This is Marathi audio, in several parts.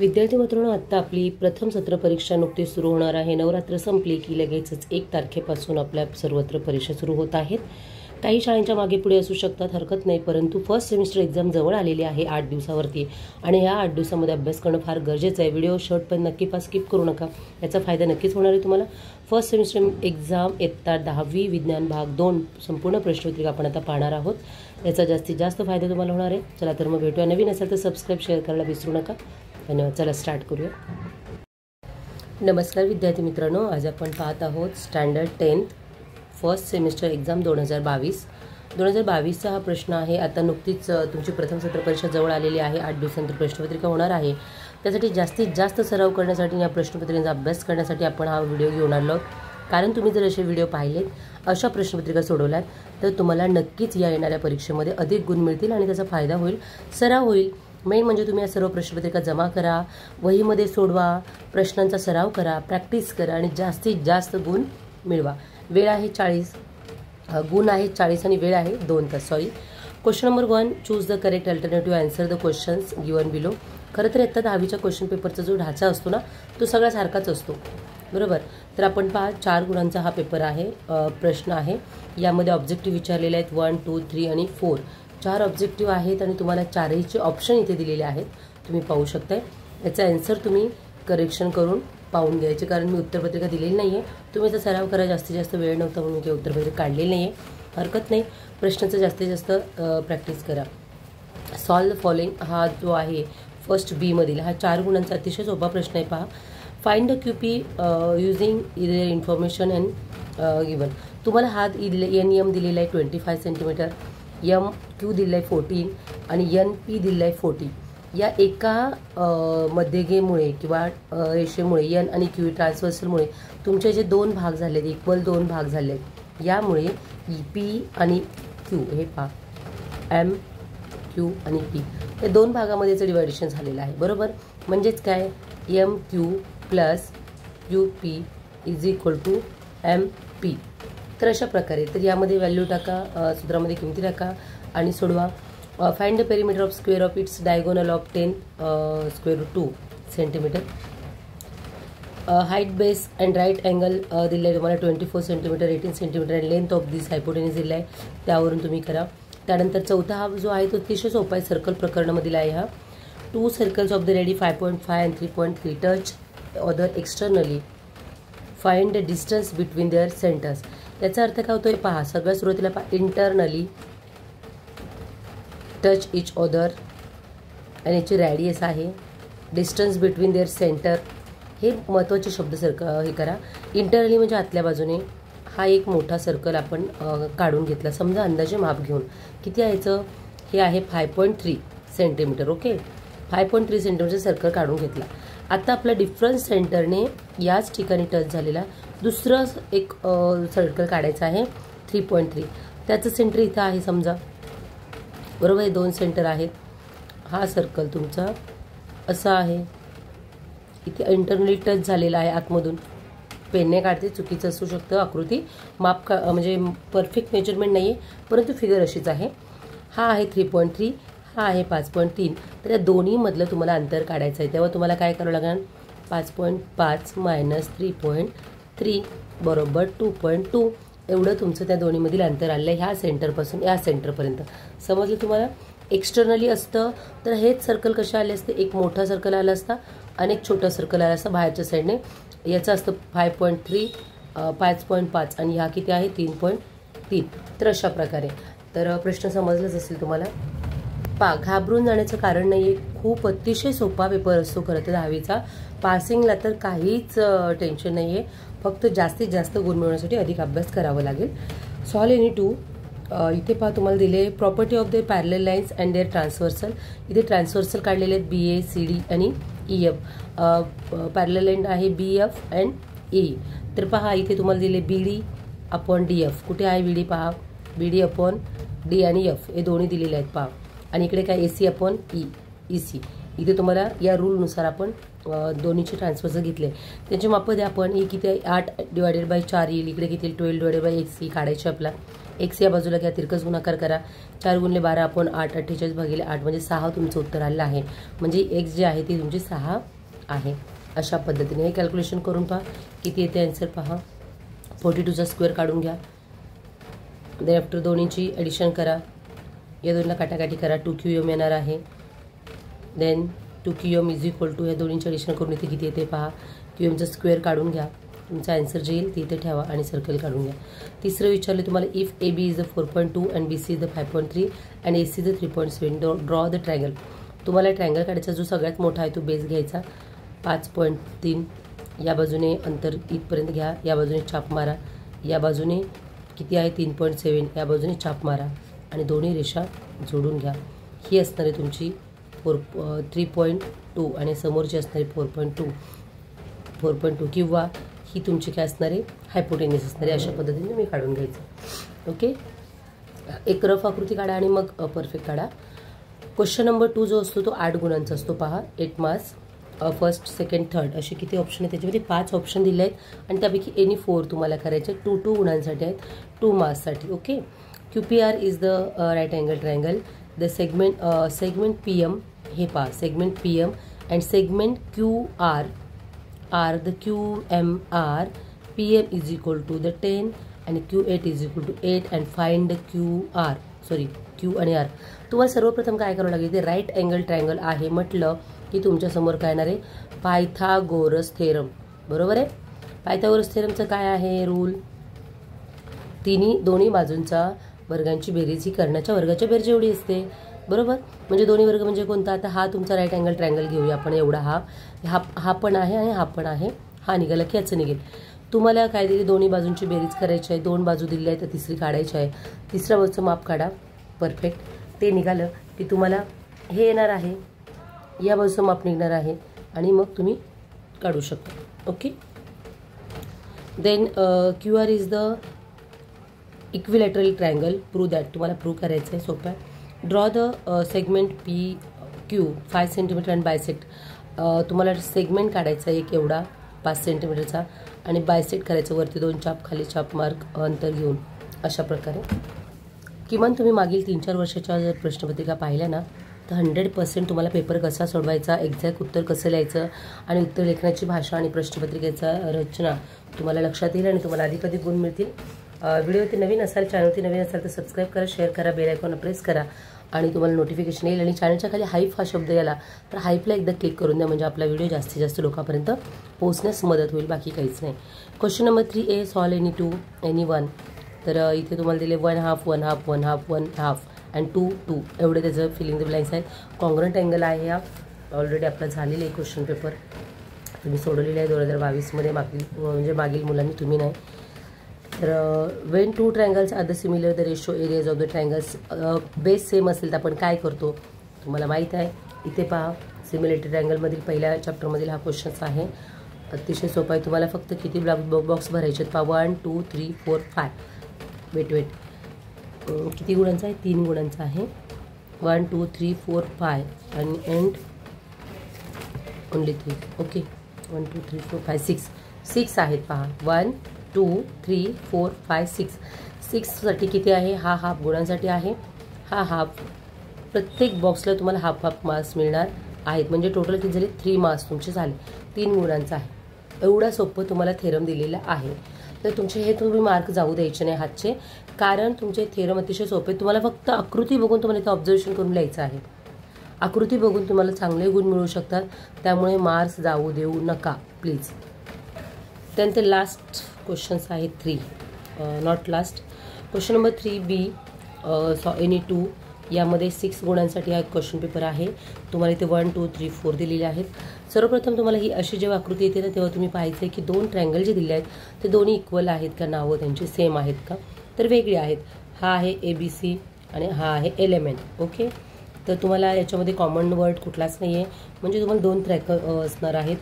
विद्यार्थी मित्रांनो, आत्ता आपली प्रथम सत्र परीक्षा नुकतीच सुरू होणार आहे। नवरात्र संपली की लगेचच 1 तारखेपासून आपल्या सर्वत्र परीक्षा सुरू होत आहेत। काही शाळांच्या मागे पुढे असू शकतात, हरकत नाही, परंतु फर्स्ट सेमिस्टर एक्झाम जवळ आलेली आहे 8 दिवसावरती आणि या 8 दिवसांमध्ये अभ्यास करणं फार गरजेचं आहे। व्हिडिओ शॉर्ट पण नक्की स्किप करू नका, याचा फायदा नक्कीच होणार आहे तुम्हाला। फर्स्ट सेमिस्टर एक्झाम इयत्ता 10वी विज्ञान भाग 2 संपूर्ण प्रश्नपत्रिका आपण आता पाहणार आहोत। याचा जास्तीत जास्त फायदा तुम्हाला होणार आहे। चला तर मग भेटूया। नवीन असेल तर सबस्क्राइब शेअर करायला विसरू नका। धन्यवाद। चला स्टार्ट करूया। नमस्कार विद्यार्थी मित्रांनो, आज आपण पाहत आहोत standard 10th first semester exam 2022 हा प्रश्न आहे। आता नुकतीच तुमची प्रथम सत्र परीक्षा जवळ आलेली आहे। 8 दिवसांनंतर प्रश्नपत्रिका होणार आहे। त्यासाठी जास्तीत जास्त सराव करण्यासाठी या प्रश्नपत्रिकेचा अभ्यास करण्यासाठी आपण हा व्हिडिओ घेऊन आलो। कारण तुम्ही जर असे व्हिडिओ पाहिलेत, अशा प्रश्नपत्रिका सोडवल्यात, तर तुम्हाला नक्कीच या येणाऱ्या परीक्षेमध्ये अधिक गुण मिळतील आणि त्याचा फायदा होईल, सराव होईल। मेन म्हणजे तुम्ही या सर्व प्रश्नपत्रिका जमा करा, वहीमध्ये सोडवा, प्रश्नांचा सराव करा, प्रॅक्टिस करा आणि जास्तीत जास्त गुण मिळवा। वेळ आहे 40, गुण आहे 40 आणि वेळ आहे 2 तास। Question number 1, choose the correct alternative answer the questions given below. खरं तर इयत्ता 10वीच्या क्वेश्चन पेपरचा जो ढाचा असतो ना, तो सगळा सारखाच असतो, बरोबर। तर आपण पहा, 4 गुणांचा हा पेपर आहे, प्रश्न आहे। यामध्ये ऑब्जेक्टिव्ह विचारलेले आहेत 1, 2, 3 आणि 4। 4 ऑब्जेक्टिव्ह आहेत आणि तुम्हाला 4हीचे ऑप्शन इथे दिलेले आहेत, तुम्ही पाहू शकताय। याचा आन्सर तुम्ही करेक्शन करून पाहून घ्यायचे, कारण मी उत्तरपत्रिका दिलेली नाही आहे। तुम्ही याचा सराव करा, जास्तीत जास्त वेळ नव्हता म्हणून मी उत्तरपत्रिका काढलेली नाही आहे, हरकत नाही। प्रश्नाचं जास्तीत जास्त प्रॅक्टिस करा। सॉल्व द फॉलोइंग हा जो आहे फर्स्ट बी मधील हा 4 गुणांचा अतिशय सोपा प्रश्न आहे। पहा, फाइंड द क्यूपी युजिंग इधर इन्फॉर्मेशन अँड गिवन। तुम्हाला हा एम दिलेला आहे 25 सेंटीमीटर, एम क्यू दिलेला आहे 14 आणि एन पी दिलेला आहे 40। या एका मध्यगेमुळे किंवा रेषेमुळे एन आणि क्यू ट्रान्सव्हर्सलमुळे तुमचे जे 2 भाग झाले, इक्वल 2 भाग झाले, यामुळे पी आणि क्यू हे पहा, एम क्यू आणि पी या 2 भागामध्येच डिवायडेशन झालेलं आहे, बरोबर। म्हणजेच काय, M Q plus Q P is equal to M P. तर अशा प्रकारे, तर यामध्ये व्हॅल्यू टाका, सूत्रामध्ये किमती टाका आणि सोडवा। Find the perimeter of square of its diagonal of 10 square root 2 centimetre. Height base and right angle दिलं आहे तुम्हाला 24 सेंटीमीटर, 18 सेंटीमीटर आणि लेंथ ऑफ दिस हायपोटेन्यूज दिला आहे, त्यावरून तुम्ही करा। त्यानंतर चौथा हा जो आहे तो अतिशय सोपा आहे, सर्कल प्रकरणामधील आहे हा। 2 circles of the radii 5.5 and 3.3 touch other externally, find the distance between their centres. याचा अर्थ काय होतोय पहा, सगळ्यात सुरुवातीला पहा, इंटरनली टच इच अदर आणि याची रॅडियस आहे, डिस्टन्स बिटवीन देअर सेंटर, हे महत्त्वाचे शब्द हे करा। इंटरनली म्हणजे आतल्या बाजूने, हा एक मोठा सर्कल आपण काढून घेतला, समजा अंदाजे माप घेऊन किती यायचं, हे आहे 5.3 सेंटीमीटर, ओके। 5.3 सेंटीमीटर सर्कल काढून घेतला। आता आपला डिफरन्स सेंटरने याच ठिकाणी टच झालेला दुसरं एक सर्कल काढायचं आहे 3.3, त्याचं सेंटर इथं आहे समजा, बरोबर। हे 2 सेंटर आहेत, हा सर्कल तुमचा असा आहे, इथे इंटरनली टच झालेला आहे आतमधून। पेनने काढते, चुकीचं असू शकतं, आकृती माप म्हणजे परफेक्ट मेजरमेंट नाही आहे, परंतु फिगर अशीच आहे। हा आहे 3.3, हा आहे 5.3, तर या दोन्हीमधलं तुम्हाला अंतर काढायचं आहे। तेव्हा तुम्हाला काय करावं लागेल, 5.5 मायनस 3.3 बरोबर 2.2 एवढं तुमचं त्या दोन्हीमधील अंतर आलं आहे, ह्या सेंटरपासून या सेंटरपर्यंत। समजलं तुम्हाला। एक्सटर्नली असतं तर हेच सर्कल कशा आले असते, एक मोठा सर्कल आला असता आणि एक छोटा सर्कल आला असता बाहेरच्या साईडने। याचं असतं 5.3, 5.5 आणि ह्या किती आहे 3.3। तर अशा प्रकारे, तर प्रश्न समजलाच असेल तुम्हाला। घाबरून जाण्याचं कारण नाही आहे, खूप अतिशय सोपा पेपर असतो खरं तर 10वीचा। पासिंगला तर काहीच टेन्शन नाही आहे, फक्त जास्तीत जास्त गुण मिळवण्यासाठी अधिक अभ्यास करावा लागेल। सॉल्व एनी 2, इथे पहा तुम्हाला दिले property of their parallel lines and their transversal. इथे ट्रान्सव्हर्सल काढलेले आहेत BA, CD आणि EF, पॅरलल लाईन आहे BF अँड AE। तर पहा, इथे तुम्हाला दिले BD अपॉन DF, कुठे आहे BD पहा, BD अपॉन D आणि F हे दोन्ही दिलेले आहेत पहा, आणि इकडे काय AC अपॉन EC। इथे तुम्हाला या रूलनुसार आपण दोन्हीचे ट्रान्सव्हर्सल घेतले, त्यांचे माप द्या आपण। हे किती आहे 8 डिवायडेड बाय 4 येईल, इकडे किती 12 डिवायडेड बाय 1 काढायचे आपला, एक्स या बाजूला घ्या, तिरकस गुणाकार करा. 4 गुणिले 12 आपण 8, 48 भागिले 8 म्हणजे 6 तुमचं उत्तर आलेलं आहे. म्हणजे एक्स जी आहे ती तुमची 6 आहे. अशा पद्धतीने हे कॅल्क्युलेशन करून पहा किती येते आन्सर पहा. 42चा स्क्वेअर काढून घ्या. देन आफ्टर दोन्हीची ॲडिशन करा. या दोनला काटाकाटी करा. 2qm येणार आहे. Then 2qm is equal to या दोन्हीची ॲडिशन करून इथे किती येते पहा. qmचा स्क्वेअर काढून घ्या. तुमचा आन्सर जे येईल तिथे ठेवा आणि सर्कल काढून घ्या. तिसरं विचारलं तुम्हाला if AB is the 4.2 and BC is the 5.3 and AC is the 3.7 draw the triangle. तुम्हाला ट्रायंगल काढायचा जो सगळ्यात मोठा आहे तो बेस घ्यायचा. 5.3 या बाजूने अंतर इथपर्यंत घ्या. या बाजूने चाप मारा. या बाजूने किती आहे 3.7 या बाजूने चाप मारा आणि दोन्ही रेषा जोडून घ्या. ही असणार आहे तुमची 3.2 आणि समोरची असणारी 4.2 किंवा ही तुमची काय असणार आहे हायपोटेन्यूस असणार आहे. अशा पद्धतीने मी काढून घ्यायचं. ओके, एक रफ आकृती काढा आणि मग परफेक्ट काढा. क्वेश्चन नंबर 2 जो असतो तो 8 गुणांचा असतो पहा. 8 मार्क्स, फर्स्ट सेकंड थर्ड असे किती ऑप्शन आहेत त्याच्यामध्ये 5 ऑप्शन दिले आहेत आणि त्यापैकी एनी 4 तुम्हाला करायचे. 2 गुणांसाठी आहेत, 2 मार्क्ससाठी. Okay, QPR is the right angle triangle. The segment PM हे पहा, segment PM and segment QR are the QMR. PM is equal to the 10 आणि Q8 is equal to 8 and find the QR. Sorry, Q आणि R. तुम्हाला सर्वप्रथम काय करावं लागेल, ते राईट अँगल ट्रायंगल आहे म्हटलं की तुमच्यासमोर काय येणार आहे पायथागोरस थेरम. बरोबर आहे. पायथागोरस थेरमचं काय आहे रूल, दोन्ही बाजूंचा वर्गांची बेरीज ही कर्णाच्या वर्गाच्या बेरजे एवढी असते. बरोबर, म्हणजे दोन्ही वर्ग म्हणजे कोणता, आता हा तुमचा राईट अँगल ट्रायंगल घेऊया आपण. एवढा हा पण आहे आणि हा पण आहे. हा निघाला की याचं निघेल. तुम्हाला काय दिली, दोन्ही बाजूंची बेरीज करायची आहे. 2 बाजू दिली आहे तर तिसरी काढायची आहे. तिसऱ्या बाजूचं माप काढा. परफेक्ट, ते निघालं की तुम्हाला हे येणार आहे, या बाजूचं माप निघणार आहे आणि मग तुम्ही काढू शकता. Okay, then QR is the equilateral triangle. Prove that, तुम्हाला प्रूव्ह करायचं आहे. सोपं आहे. Draw the segment PQ 5 centimetre and bisect. तुम्हाला सेगमेंट काढायचा एक एवढा 5 सेंटीमीटरचा आणि बायसेक्ट करायचं वरती 2 चाप खाली चाप मार्क अंतर घेऊन. अशा प्रकारे किमान तुम्ही मागील 3-4 वर्षाच्या जर प्रश्नपत्रिका पाहिल्या ना तर 100% तुम्हाला पेपर कसा सोडवायचा, एक्झॅक्ट उत्तर कसं लिहायचं आणि उत्तर लेखनाची भाषा आणि प्रश्नपत्रिकेचा रचना तुम्हाला लक्षात येईल आणि तुम्हाला अधिकाधिक गुण मिळतील. व्हिडिओवरती नवीन असाल, चॅनलवरती नवीन असाल तर सबस्क्राईब करा, शेअर करा, बेल आयकॉन प्रेस करा आणि तुम्हाला नोटिफिकेशन येईल. आणि चॅनलच्या खाली हाईप हा शब्द याला तर हाईपला एकदा क्लिक करून द्या, म्हणजे आपला व्हिडिओ जास्तीत जास्त लोकांपर्यंत पोहोचण्यास मदत होईल, बाकी काहीच नाही. Question number 3A solve any 2 any 1. तर इथे तुम्हाला दिले 1/2 1/2 1/2 1/2 अँड 2 2 एवढे त्याचं फिलिंग द ब्लँक्स आहेत. कॉन्ग्रंट अँगल आहे. हा ऑलरेडी आपला झालेला आहे क्वेश्चन पेपर, तुम्ही सोडवलेला आहे 2022 म्हणजे मागील मुलांनी, तुम्ही नाही. तर when 2 triangles are the similar the ratio areas of the triangles. Base same असेल तर आपण काय करतो तुम्हाला माहीत आहे. इथे पहा, सिमिलॅरिटी ट्रायंगलमधील पहिल्या चॅप्टरमधील हा क्वेश्चन्स आहे. अतिशय सोपा आहे. तुम्हाला फक्त किती बॉक्स भरायचे आहेत पहा, 1 2 3 4 5. वेट किती गुणांचा आहे, 3 गुणांचा आहे. 1 2 3 4 5 आणि एंड ओनली 3. ओके, 1 2 3 4 5 6 आहेत पहा. 1 2 3 4 5 6 साठी किती आहे, हा हाफ गुणांसाठी आहे. हा हाफ प्रत्येक बॉक्सला तुम्हाला हाफ मार्क्स मिळणार आहेत. म्हणजे टोटल किती झाले 3 मार्क्स तुमचे झाले. 3 गुणांचा आहे. एवढा सोपं तुम्हाला थेरम दिलेला आहे. तर तुमचे हे तुम्ही मार्क जाऊ द्यायचे नाही हातचे, कारण तुमचे थेरम अतिशय सोपे. तुम्हाला फक्त आकृती बघून तुम्हाला इथे ऑब्झर्वेशन करून लिहायचं आहे. आकृती बघून तुम्हाला चांगले गुण मिळू शकतात, त्यामुळे मार्क्स जाऊ देऊ नका प्लीज. त्यानंतर लास्ट क्वेश्चन्स आहेत 3, not last. Question number 3B any 2. यामध्ये 6 गुणांसाठी हा क्वेश्चन पेपर आहे. तुम्हाला इथे 1 2 3 4 दिलेले आहेत. सर्वप्रथम तुम्हाला ही अशी जेव्हा आकृती येते ना तेव्हा तुम्ही पाहायचं आहे की 2 ट्रायंगल जे दिले आहेत ते दोन्ही इक्वल आहेत का, नावं त्यांची सेम आहेत का, तर वेगळे आहेत. हा आहे ABC आणि हा आहे LMN. ओके, तर तुम्हाला याच्यामध्ये कॉमन वर्ड कुठलाच नाही आहे, म्हणजे तुम्हाला 2 ट्रॅक असणार आहेत.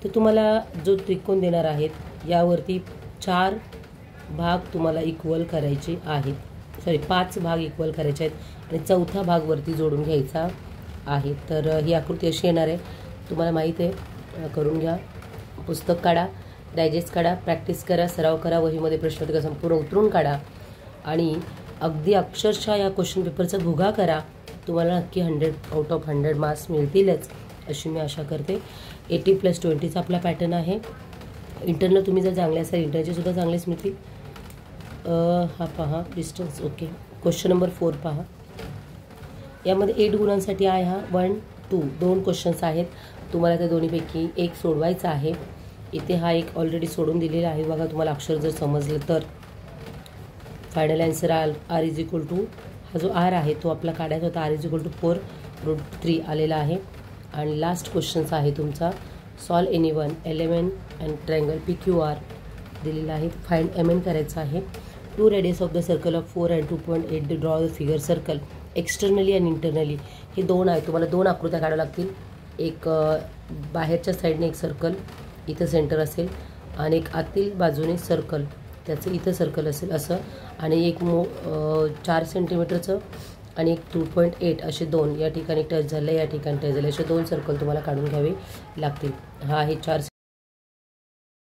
तर तुम्हाला जो त्रिकोण देणार आहेत यावरती 4 भाग तुम्हाला इक्वल करायचे आहेत. 5 भाग इक्वल करायचे आहेत आणि 4था भाग वरती जोडून घ्यायचा आहे. तर ही आकृती अशी येणार आहे. तुम्हाला माहीत आहे, करून घ्या. पुस्तक काढा, डायजेस्ट काढा, प्रॅक्टिस करा, सराव करा, वहीमध्ये प्रश्नपत्रिका संपूर्ण उतरून काढा आणि अगदी अक्षरशः या क्वेश्चन पेपरचा भुगा करा. तुम्हाला नक्की 100 आउट ऑफ 100 मार्क्स मिळतीलच अशी मी आशा करते. 80+20चा आपला पॅटर्न आहे. इंटरनल तुम्ही जर चांगले असाल इंटरचे सुद्धा चांगलेच मिळतील. हा पहा डिस्टन्स. ओके, क्वेश्चन नंबर 4 पहा. यामध्ये 8 गुणांसाठी आहे हा 1, 2 2 क्वेश्चन्स आहेत. तुम्हाला त्या दोन्हीपैकी एक सोडवायचा आहे. इथे हा एक ऑलरेडी सोडून दिलेला आहे बघा. तुम्हाला अक्षर जर समजलं तर final answer R is equal to, हा जो R आहे तो आपला काढायचा होता. R इज इक्वल टू 4√3 आलेला आहे. आणि लास्ट क्वेश्चन्स आहे तुमचा solve any one LMN and triangle PQR दिलेला आहे. फाइंड MN करायचं आहे. 2 radius of the circle of 4 and 2.8 draw the figure circle externally and internally. हे 2 आहे. तुम्हाला 2 आकृत्या काढाव्या लागतील. एक बाहेरच्या साईडने एक सर्कल इथं सेंटर असेल आणि एक आतील बाजूने सर्कल त्याचं इथं सर्कल असेल असं, आणि एक 4 सेंटीमीटरचं आणि एक 2.8 असे 2 या ठिकाणी टच झालं, या ठिकाणी टच झाले, असे 2 सर्कल तुम्हाला काढून घ्यावे लागतील. हा आहे 4